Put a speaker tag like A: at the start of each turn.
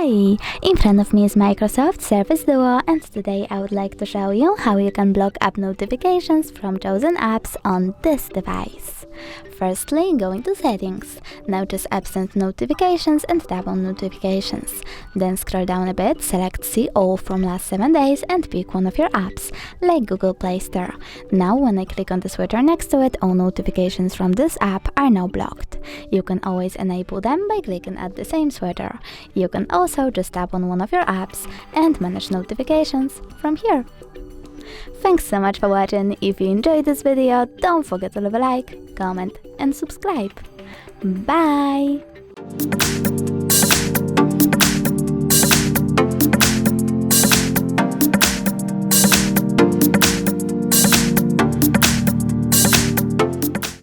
A: Hi! In front of me is Microsoft Surface Duo, and today I would like to show you how you can block app notifications from chosen apps on this device. Firstly, go into Settings. Now choose Absent Notifications and tap on Notifications. Then scroll down a bit, select See All from last 7 days and pick one of your apps, like Google Play Store. Now when I click on the switcher next to it, all notifications from this app are now blocked. You can always enable them by clicking at the same switcher. You can also just tap on one of your apps and manage notifications from here. Thanks so much for watching. If you enjoyed this video, don't forget to leave a like, comment and subscribe. Bye!